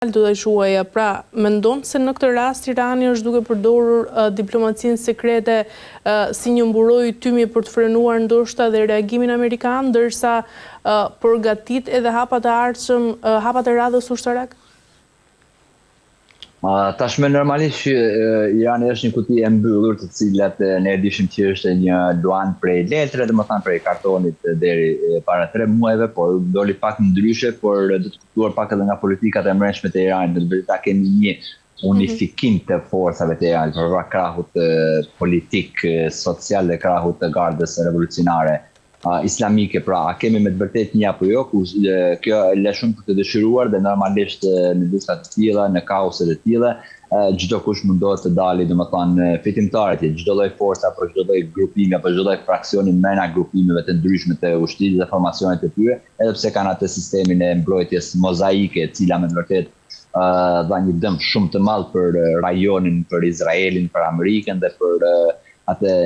Do të shuaja, pra, mendon se në këtë rast Irani është duke përdorur diplomacinë sekrete si një mburojë tymi për të frenuar ndoshta dhe reagimin amerikan, ndërsa përgatit edhe hapat e ardhshëm, hapat e radhës ushtarak? Tashme normalisht Irani është një kuti e mbyllur të cilat ne dishim që është një luan prej letre, dhe më thanë prej kartonit deri para 3 muajve, por doli pak ndryshe, por do të kuptuar pak edhe nga politikat e mbrëmshme të Iranit, në të vërtetë kemi një unifikim të forcave të Iranit, përveç krahut politik, social dhe krahut të gardës revolucionare islamike, pra a kemi me të vërtet një apo jo, kjo le shumë për të dëshiruar dhe normalisht në luftat të tilla, në kaoset të tilla, çdo kush mundohet të dalë, domethënë fitimtarët, çdo lloj force apo çdo lloj grupimi apo çdo lloj fraksioni mena grupimeve të ndryshme të ushtrisë dhe formacionet të tyre, edhe pse kanë atë sistemin e mbrojtjes mozaike, e cila me të vërtet dha një dëm shumë të madh për rajonin, për Izraelin, për Amerikën dhe për atë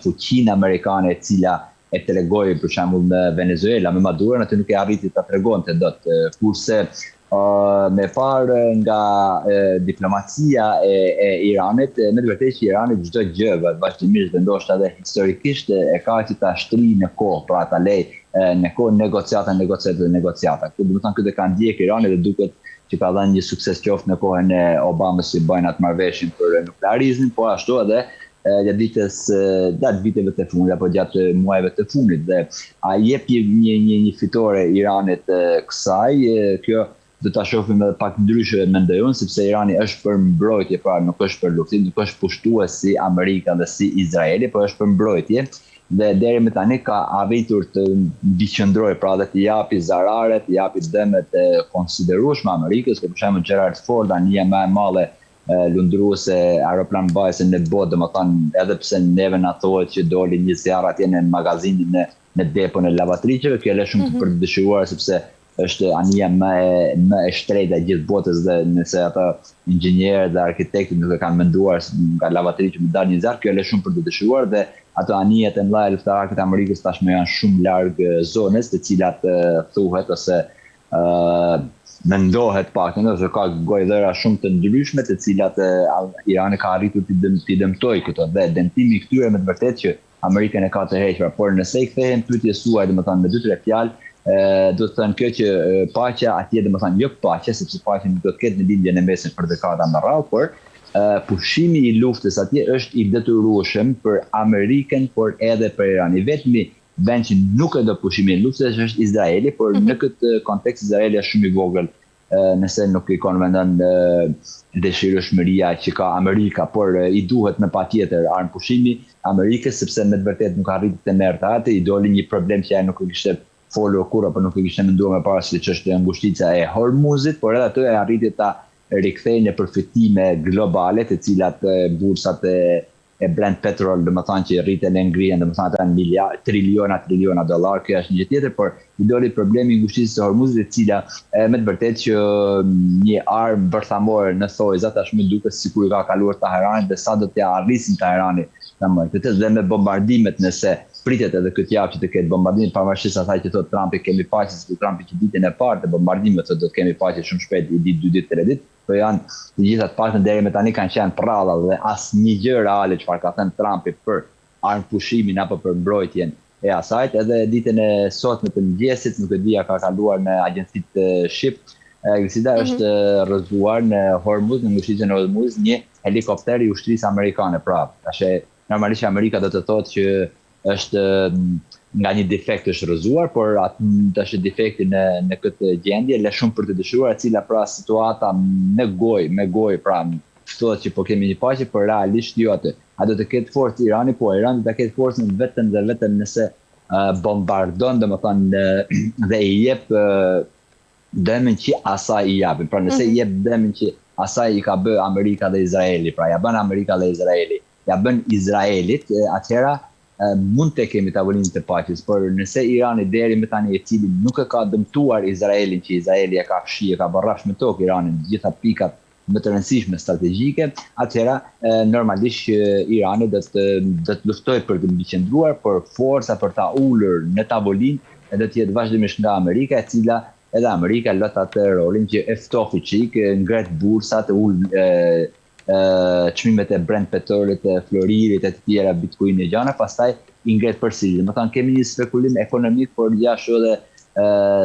fuqinë amerikane e cila e tregoi për shembull në Venezuela me Maduro, atë nuk e arriti ta tregonte dot, kurse me parë nga diplomacia e Iranit, me të vërtetë që Irani çdo gjë vazhdimisht dhe ndoshta edhe historikisht e ka që ta shtrihë në kohë, pra ta lej në kohë negociata. Këtë do të thonë këtë ka ndjek Irani dhe duket që ka dhënë një sukses qoftë në kohën e Obamës si bën atë marrëveshjen për nuklearizmin, po ashtu edhe gjatë viteve të fundit apo gjatë muajve të fundit, dhe a jep një fitore Iranit kësaj, kjo do ta shohim edhe pak ndryshe mendoj unë, sepse Irani është për mbrojtje, pra nuk është për luftim, nuk është pushtues si Amerika dhe si Izraeli, por është për mbrojtje. Dhe deri më tani ka arritur të mbikëqendrojë, pra dhe të japi zarare, të japi dëmet e konsiderueshme Amerikës, për shembull Gerald Ford, anija më e madhe lundruese aeroplan bajse në botë, domethënë edhe pse neve na thuhet që doli një zjarr atje në magazinin në depon e lavatriçeve, kjo është shumë për të dëshiruar, sepse është anija më e shtrejta e gjithë botës, dhe nëse ata inxhinierët dhe arkitektët nuk e kanë menduar nga lavatriçe me dalë një zjarr, kjo është shumë për të dëshiruar, dhe ato anijat e mëdha luftarake të Amerikës tashmë janë shumë larg zonës të cilat thuhet ose mendohet pak, ose ka gojdhëra shumë të ndryshme të cilat Irani ka arritur t'i dëmtojë këto, dhe dëmtimi këtyre me të vërtetë që Amerikën e ka të hequr, por nëse i kthehen pyetjes suaj, domethënë me 2-3 fjalë, do të thënë kjo që paqja atje, domethënë jo paqja, sepse paqja nuk do të ketë në lindjen e mesit për dekada me radhë, por pushimi i luftës atje është i detyrueshëm për Amerikën, por edhe për Iranin. Vetëmi vend që nuk e do pushimin e luftës është Izraeli, por në këtë kontekst Izraeli është shumë i vogël, nëse nuk i konvendon dëshirëshmëria që ka Amerika, por i duhet me patjetër armë pushimi Amerikës, sepse me të vërtetë nuk arriti të merrte atë, i doli një problem që ai nuk e kishte folur kur apo nuk e kishte menduar më parë, siç është ngushtica e Hormuzit, por edhe atë e arriti ta rikthejë në përfitime globale, të cilat bursat e Brent Petrol, domethënë që rriten e ngrihen, domethënë ata triliona dollar, kjo është një gjë tjetër, por i doli problemi i ngushticës së Hormuzit, e cila me të vërtetë që një armë bërthamore në thojza tashmë duket sikur i ka kaluar Teheranit, dhe sa do t'ja arrisin Teherani, dhe me bombardimet, nëse pritet edhe këtë javë që të ketë bombardime, pavarësisht asaj që thotë Trumpi kemi paqe, sepse Trumpi që ditën e parë të bombardimeve thotë do të kemi paqe shumë shpejt, i ditë 2 ditë 3 ditë, po janë të gjitha të paktën deri më tani kanë qenë prralla, dhe asnjë gjë reale çfarë ka thënë Trumpi për armë pushimin apo për mbrojtjen e asaj. Edhe ditën e sotme të mëngjesit, nuk e di, ka kaluar në agjencitë ship, gjithsesi është rrëzuar në Hormuz, në ngushticën e Hormuz, një helikopter i ushtrisë amerikane. Pra, tash normalisht Amerika do të thotë që është nga një defekt është rrëzuar, por tash defekti në këtë gjendje le shumë për të dëshiruar, e cila pra situata me gojë, pra thotë që po kemi një paqe, por realisht jo atë. A do të ketë forcë Irani, po Irani do të ketë forcën vetëm dhe vetëm nëse bombardon, domethënë dhe i jep dëmin që asaj i japin. Pra nëse i jep dëmin që asaj i ka bë Amerika dhe Izraeli, pra ja bën Amerika dhe Izraeli, ja bën Izraelit, atëherë mund të kemi tavolinë të paqes, por nëse Irani deri më tani, i cili nuk e ka dëmtuar Izraelin, që Izraeli e ka fshi, e ka barrafsh me tokë Iranin, gjitha pikat më të rëndësishme strategjike, atëherë normalisht Irani do të luftojë për të mbikëqendruar, por forca për ta ulur në tavolinë do të jetë vazhdimisht nga Amerika, e cila edhe Amerika lët atë rolin që e ftofi qik, ngret bursat, çmimet e Brent petrolit, e floririt, e të tjera, bitcoin e gjana, pastaj i ngret përsëri. Do të thonë kemi një spekulim ekonomik, por jashtë edhe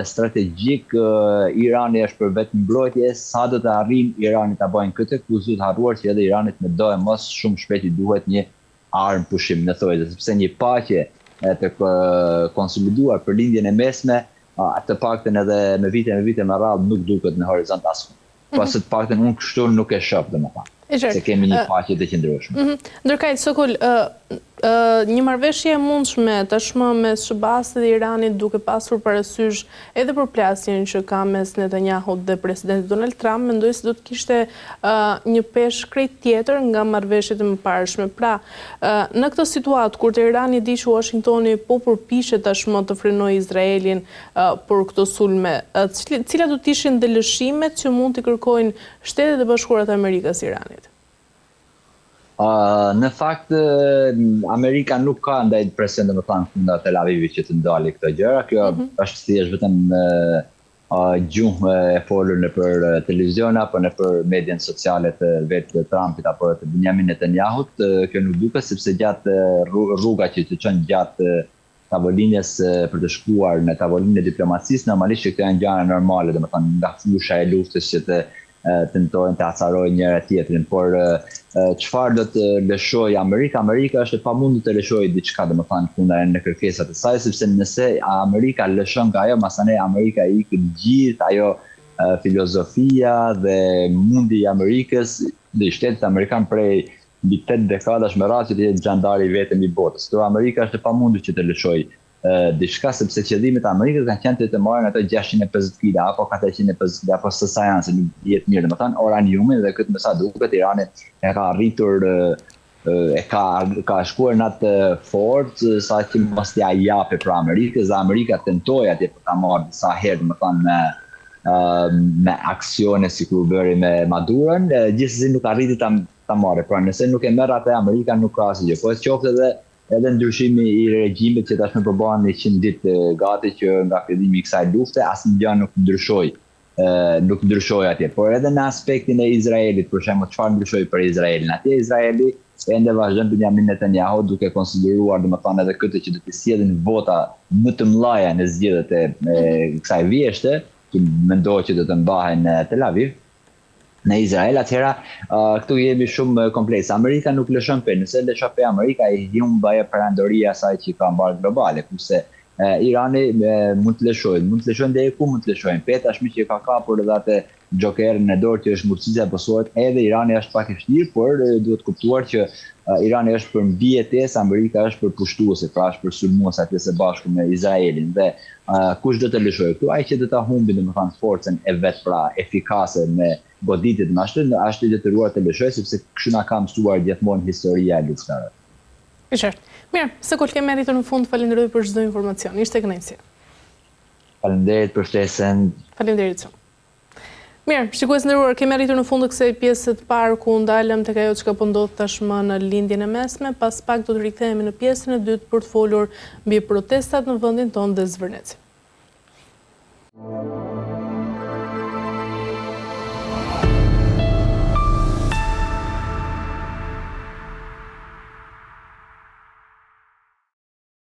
strategjik. Irani është për vetë mbrojtje, sa do të arrim Irani ta bëjnë këtë, ku zot harruar që edhe Iranit me do e mos shumë shpejt i duhet një armë pushim në thojë, sepse një paqe të konsoliduar për lindjen e mesme, të paktën edhe me vite me radhë nuk duket në horizont asnjë. Pas të paktën unë kështu nuk e shoh domethënë. Se kemi një paqe të qëndrueshme. Ndërkaq Sokol, një marrëveshje e mundshme tashmë mes SBA-s dhe Iranit duke pasur parasysh edhe përplasjen që ka mes Netanyahut dhe presidentit Donald Trump, mendoj se do të kishte një peshë krejt tjetër nga marrëveshjet e mëparshme. Pra, në këtë situatë kur Teherani di që Washingtoni po përpiqet tashmë të frenojë Izraelin për këto sulme, cilat do të ishin dhe lëshimet që mund të kërkojnë Shtetet e Bashkuara të Amerikës Iranit? Në fakt, Amerika nuk ka ndaj presion domethënë nga Tel Avivit që të ndalë këto gjëra. Kjo është thjesht vetëm gjuhë e folur nëpër televizion apo nëpër median sociale të vetë Trumpit apo të Benjamin Netanyahut. Kjo nuk duket sepse gjatë rruga që të çon gjatë tavolinës për të shkuar në tavolinë e diplomacisë, normalisht që këto janë gjëra normale, domethënë nga fusha e luftës që të tentojnë të acarojnë njëra tjetrin, por çfarë do të lëshojë Amerika? Amerika është e pamundur të lëshojë diçka, domethënë kundër në kërkesat e saj, sepse nëse Amerika lëshon nga ajo, masanej Amerika i gjithë ajo filozofia dhe mundi i Amerikës dhe shtetit amerikan prej mbi 8 dekadash me radhë që të jetë xhandari vetëm i botës. Kjo Amerika është e pamundur që të lëshojë diçka, sepse qëllimet e Amerikës kanë qenë të marrin ato 650 kg apo 450 kg apo sa janë, se nuk dihet mirë, domethënë uraniumin, dhe këtë me sa duket Irani e ka arritur ka shkuar në atë forcë sa që mos t'ia japë për Amerikës, dhe Amerika tentoi atje për ta marrë disa herë, domethënë me aksione sikur bëri me Maduron, gjithsesi nuk arriti ta marrë. Pra nëse nuk e merr atë, Amerika nuk ka asgjë. Po qoftë edhe ndryshimi i regjimit që tashmë po bëhen 100 ditë gati që nga fillimi i kësaj lufte asnjë nuk ndryshoi atje. Por edhe në aspektin e Izraelit, për shembull, çfarë ndryshoi për Izraelin? Atje Izraeli ende vazhdon Benjamin Netanyahu duke konsideruar domethënë edhe këtë që do të sjellin vota më të mëdha në zgjedhjet e kësaj vjeshte, që mendohet që do të mbahen në Tel Aviv. Në Izrael, atëhera këtu jemi shumë kompleks. Amerika nuk lëshon pe, nëse lëshon pe Amerika i humb ajo perandoria saj që ka mbar globale, kurse Irani mund të lëshojnë deri ku mund të lëshojnë. Pe tashmë që ka kapur edhe atë jokerin në dorë që është ngurësia e besohet, edhe Irani është pak i vështirë, por duhet kuptuar që Irani është për mbijetesë, Amerika është për pushtuese, pra është për sulmues atje së bashku me Izraelin. Dhe kush do të lëshojë këtu? Ai që do ta humbi domethënë forcën e vet, pra efikase me goditjet më ashtu i detyruar të lëshojë, sepse kështu na ka mësuar gjithmonë historia e luftave. E qartë. Mirë, Sokol, kemi arritur në fund, falenderoj për çdo informacion. Ishte kënaqësi. Faleminderit për ftesën. Faleminderit shumë. Mirë, shikues nderuar, kemi arritur në fund të kësaj pjese të parë ku ndalëm tek ajo çka po ndodh tashmë në lindjen e mesme, pas pak do të rikthehemi në pjesën e dytë për të folur mbi protestat në vendin tonë dhe Zvërnecin.